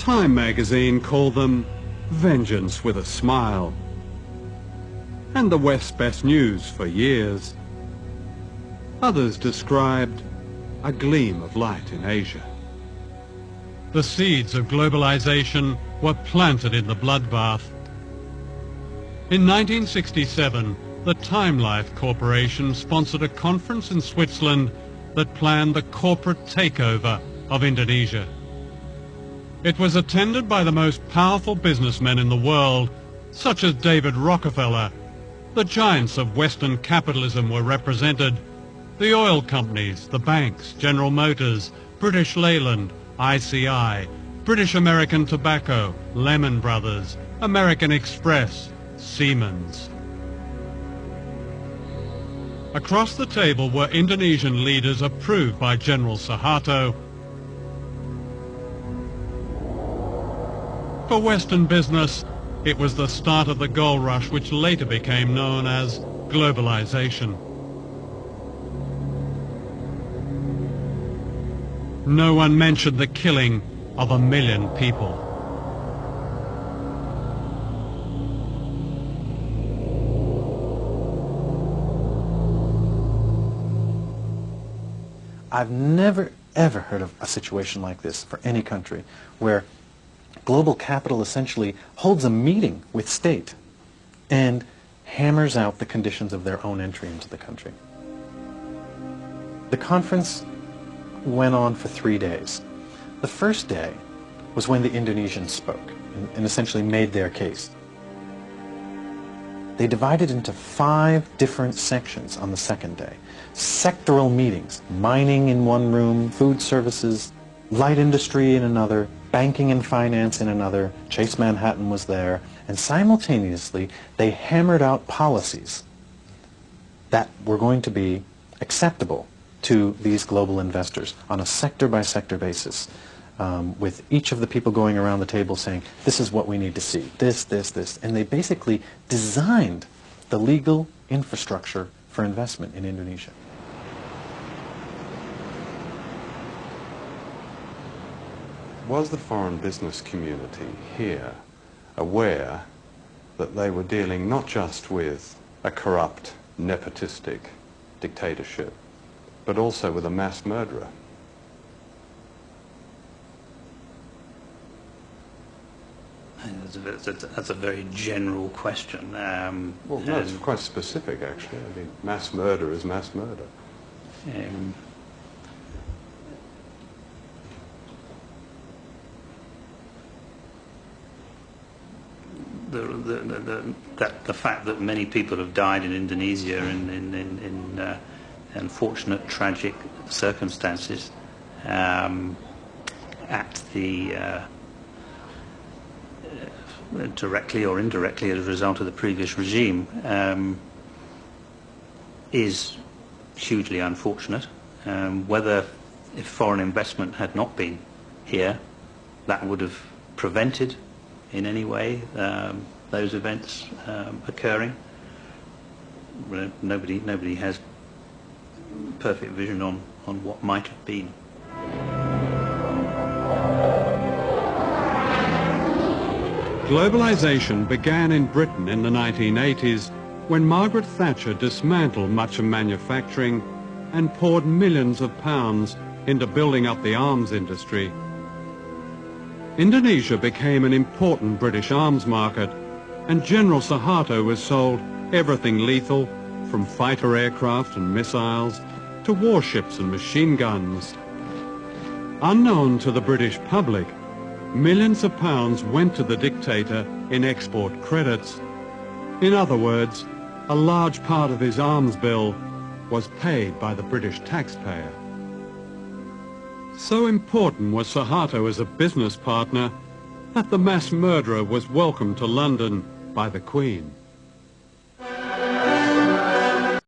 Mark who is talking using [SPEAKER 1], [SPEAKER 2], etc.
[SPEAKER 1] Time magazine called them vengeance with a smile. And the West's best news for years. Others described a gleam of light in Asia. The seeds of globalization were planted in the bloodbath. In 1967, the Time Life Corporation sponsored a conference in Switzerland that planned the corporate takeover of Indonesia. It was attended by the most powerful businessmen in the world, such as David Rockefeller. The giants of Western capitalism were represented. The oil companies, the banks, General Motors, British Leyland, ICI, British American Tobacco, Lehman Brothers, American Express, Siemens. Across the table were Indonesian leaders approved by General Suharto. For Western business, it was the start of the gold rush which later became known as globalization. No one mentioned the killing of 1 million people.
[SPEAKER 2] I've never, ever heard of a situation like this for any country, where global capital essentially holds a meeting with state and hammers out the conditions of their own entry into the country. The conference went on for 3 days. The first day was when the Indonesians spoke and essentially made their case. They divided into 5 different sections on the second day. Sectoral meetings, mining in one room, food services, light industry in another, banking and finance in another, Chase Manhattan was there, and simultaneously they hammered out policies that were going to be acceptable to these global investors on a sector-by-sector basis, with each of the people going around the table saying, this is what we need to see, this, and they basically designed the legal infrastructure for investment in Indonesia.
[SPEAKER 3] Was the foreign business community here aware that they were dealing not just with a corrupt, nepotistic dictatorship, but also with a mass murderer?
[SPEAKER 4] That's a very general question.
[SPEAKER 3] Well, no, it's quite specific, actually. I mean, mass murder is mass murder.
[SPEAKER 4] The fact that many people have died in Indonesia in unfortunate, tragic circumstances at the directly or indirectly as a result of the previous regime is hugely unfortunate. Whether if foreign investment had not been here, that would have prevented in any way those events occurring. Nobody has perfect vision on what might have been.
[SPEAKER 1] Globalization began in Britain in the 1980s when Margaret Thatcher dismantled much of manufacturing and poured millions of pounds into building up the arms industry. Indonesia became an important British arms market, and General Suharto was sold everything lethal, from fighter aircraft and missiles to warships and machine guns. Unknown to the British public, millions of pounds went to the dictator in export credits. In other words, a large part of his arms bill was paid by the British taxpayer. So important was Suharto as a business partner that the mass murderer was welcomed to London by the Queen.